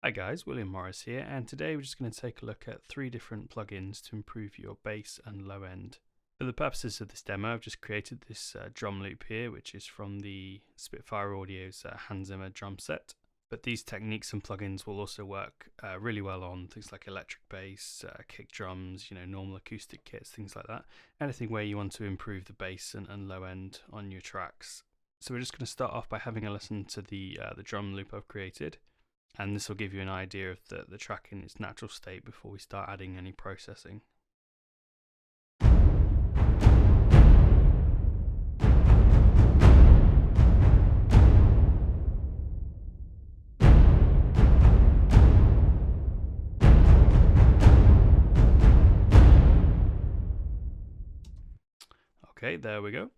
Hi guys, William Morris here, and today we're just going to take a look at 3 different plugins to improve your bass and low end. For the purposes of this demo, I've just created this drum loop here, which is from the Spitfire Audio's Zimmer drum set. But these techniques and plugins will also work really well on things like electric bass, kick drums, normal acoustic kits, things like that. Anything where you want to improve the bass and low end on your tracks. So we're just going to start off by having a listen to the drum loop I've created. And this will give you an idea of the track in its natural state before we start adding any processing. Okay, there we go.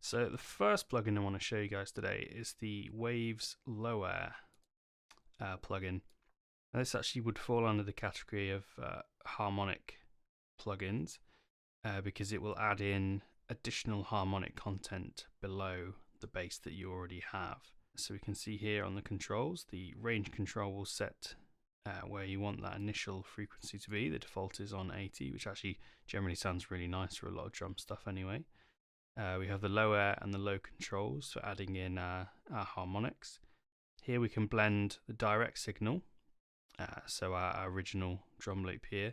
So the first plugin I want to show you guys today is the Waves Lower plugin. Now, this actually would fall under the category of harmonic plugins because it will add in additional harmonic content below the bass that you already have. So we can see here on the controls, the range control will set where you want that initial frequency to be. The default is on 80, which actually generally sounds really nice for a lot of drum stuff anyway. We have the lower and the low controls for adding in our harmonics. Here we can blend the direct signal, so our original drum loop here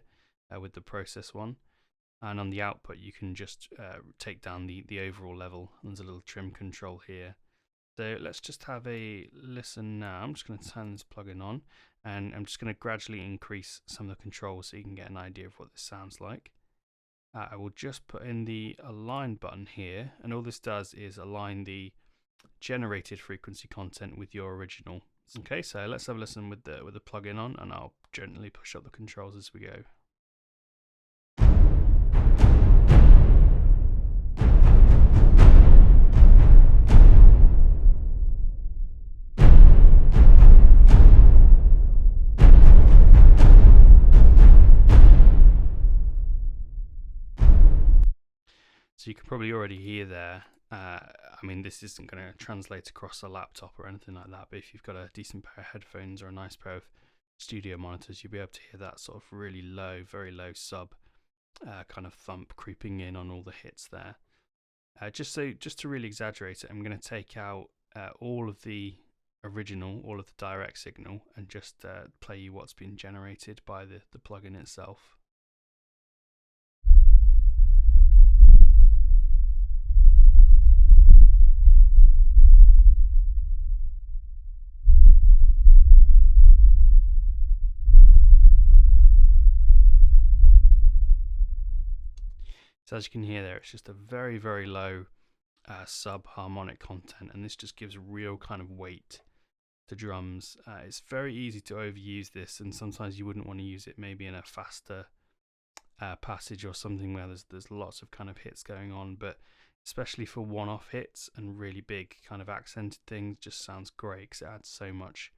with the process one, and on the output you can just take down the overall level. There's a little trim control here. So let's just have a listen now. I'm just going to turn this plugin on, and I'm just going to gradually increase some of the controls so you can get an idea of what this sounds like. I will just put in the align button here, and all this does is align the generated frequency content with your original. Okay, so let's have a listen with the plugin on, and I'll gently push up the controls as we go. So you can probably already hear there, I mean, this isn't going to translate across a laptop or anything like that, but if you've got a decent pair of headphones or a nice pair of studio monitors, you'll be able to hear that sort of really low, very low sub kind of thump creeping in on all the hits there. Just to really exaggerate it, I'm going to take out all of the original, all of the direct signal, and just play you what's been generated by the plugin itself. So as you can hear there, it's just a very, very low sub harmonic content, and this just gives real kind of weight to drums. It's very easy to overuse this, and sometimes you wouldn't want to use it maybe in a faster passage or something where there's lots of kind of hits going on, but especially for one-off hits and really big kind of accented things, just sounds great because it adds so much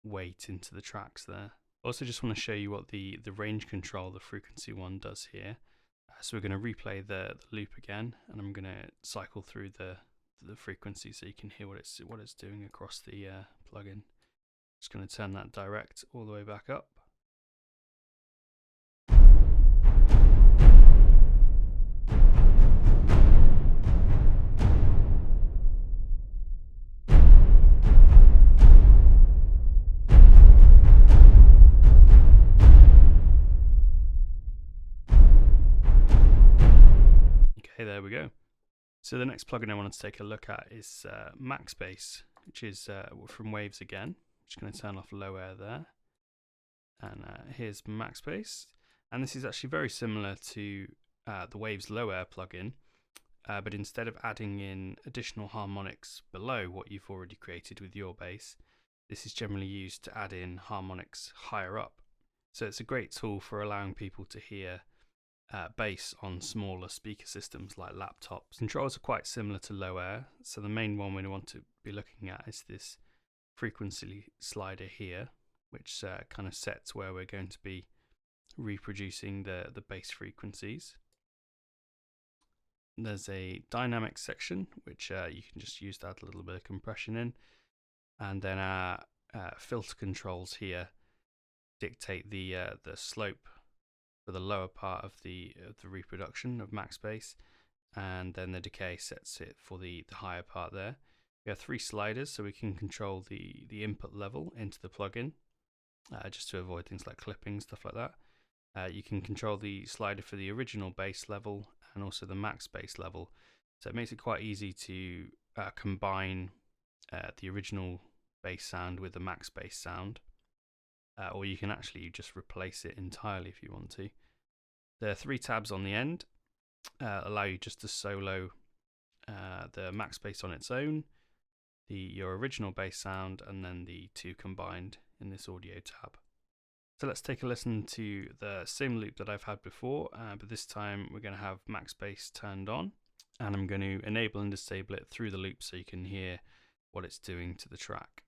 weight into the tracks there. Also just want to show you what the range control, the frequency one, does here. So we're going to replay the loop again, and I'm going to cycle through the frequency so you can hear what it's doing across the plugin. Just going to turn that direct all the way back up. Okay, there we go. So the next plugin I wanted to take a look at is MaxxBass, which is from Waves again. I'm just going to turn off low air there. And here's MaxxBass. And this is actually very similar to the Waves low air plugin, but instead of adding in additional harmonics below what you've already created with your bass, this is generally used to add in harmonics higher up. So it's a great tool for allowing people to hear bass on smaller speaker systems like laptops. Controls are quite similar to low air, so the main one we want to be looking at is this frequency slider here, which kind of sets where we're going to be reproducing the bass frequencies. There's a dynamic section which you can just use to add a little bit of compression in, and then our filter controls here dictate the slope for the lower part of the reproduction of MaxxBass, and then the decay sets it for the higher part there. We have 3 sliders, so we can control the input level into the plugin, just to avoid things like clipping, stuff like that. You can control the slider for the original bass level and also the MaxxBass level, so it makes it quite easy to combine the original bass sound with the MaxxBass sound, or you can actually just replace it entirely if you want to. There are 3 tabs on the end, allow you just to solo the MaxxBass on its own, your original bass sound, and then the 2 combined in this audio tab. So let's take a listen to the same loop that I've had before, but this time we're going to have MaxxBass turned on, and I'm going to enable and disable it through the loop so you can hear what it's doing to the track.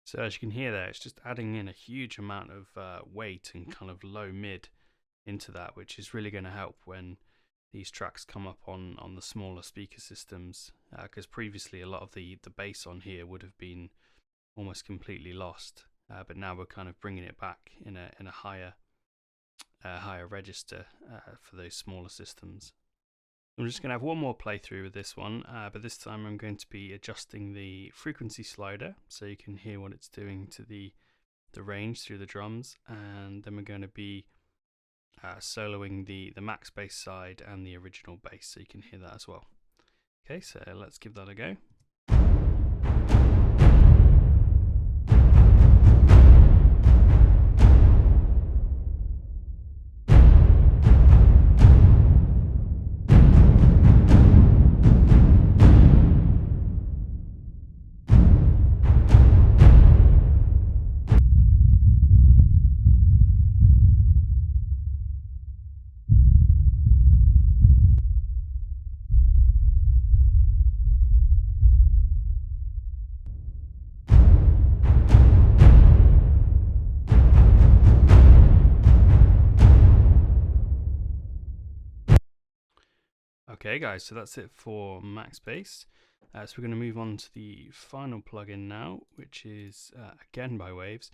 So as you can hear there, it's just adding in a huge amount of weight and kind of low mid into that, which is really going to help when these tracks come up on the smaller speaker systems, because previously a lot of the bass on here would have been almost completely lost, but now we're kind of bringing it back in a higher register for those smaller systems. I'm just going to have one more playthrough with this one, but this time I'm going to be adjusting the frequency slider so you can hear what it's doing to the range through the drums, and then we're going to be soloing the MaxxBass side and the original bass so you can hear that as well. Okay, so let's give that a go. Okay guys, so that's it for MaxxBass. So we're going to move on to the final plugin now, which is again by Waves,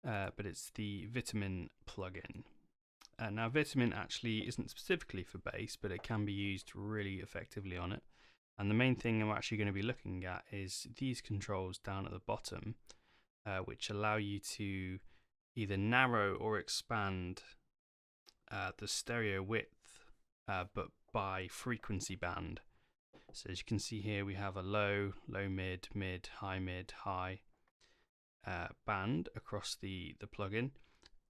but it's the Vitamin plugin. Now Vitamin actually isn't specifically for bass, but it can be used really effectively on it. And the main thing I'm actually going to be looking at is these controls down at the bottom, which allow you to either narrow or expand the stereo width, but by frequency band. So as you can see here, we have a low, mid, high band across the plugin,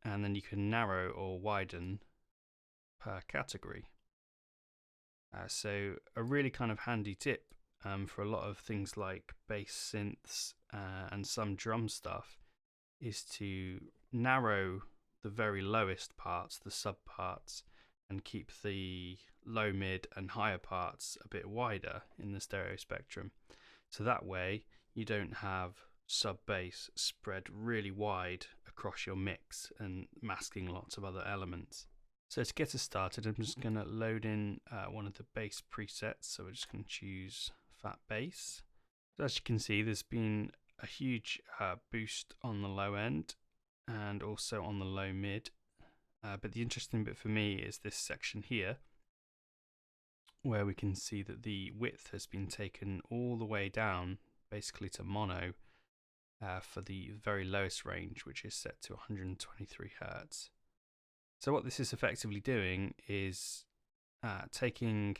and then you can narrow or widen per category. So a really kind of handy tip for a lot of things like bass synths and some drum stuff is to narrow the very lowest parts, the sub parts, and keep the low, mid and higher parts a bit wider in the stereo spectrum. So that way you don't have sub bass spread really wide across your mix and masking lots of other elements. So to get us started, I'm just going to load in one of the bass presets. So we're just going to choose Fat Bass. So as you can see, there's been a huge boost on the low end and also on the low mid. But the interesting bit for me is this section here, where we can see that the width has been taken all the way down, basically to mono, for the very lowest range, which is set to 123 Hz. So what this is effectively doing is taking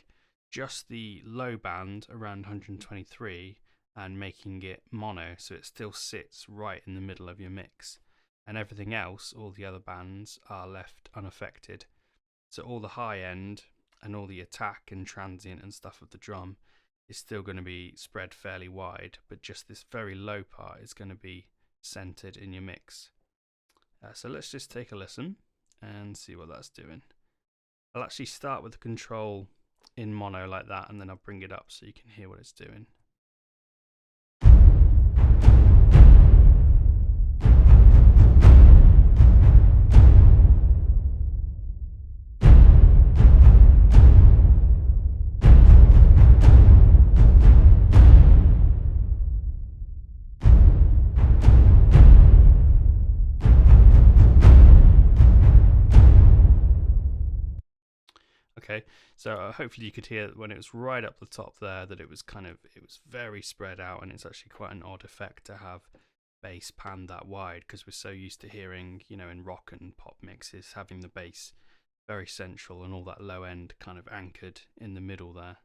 just the low band around 123 and making it mono, so it still sits right in the middle of your mix. And everything else, all the other bands, are left unaffected. So all the high end and all the attack and transient and stuff of the drum is still going to be spread fairly wide, but just this very low part is going to be centered in your mix. So let's just take a listen and see what that's doing. I'll actually start with the control in mono like that, and then I'll bring it up so you can hear what it's doing. Okay, so hopefully you could hear when it was right up the top there that it was very spread out, and it's actually quite an odd effect to have bass panned that wide, because we're so used to hearing, you know, in rock and pop mixes, having the bass very central and all that low end kind of anchored in the middle there.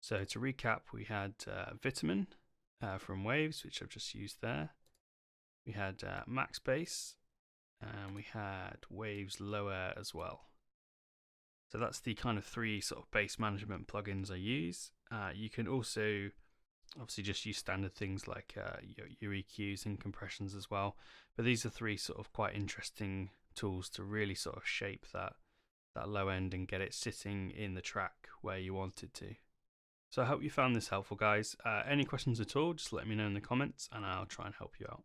So to recap, we had Vitamin from Waves, which I've just used there. We had MaxxBass, and we had Waves Lower as well. So that's the kind of 3 sort of bass management plugins I use. You can also obviously just use standard things like your EQs and compressions as well. But these are 3 sort of quite interesting tools to really sort of shape that low end and get it sitting in the track where you want it to. So I hope you found this helpful, guys. Any questions at all, just let me know in the comments and I'll try and help you out.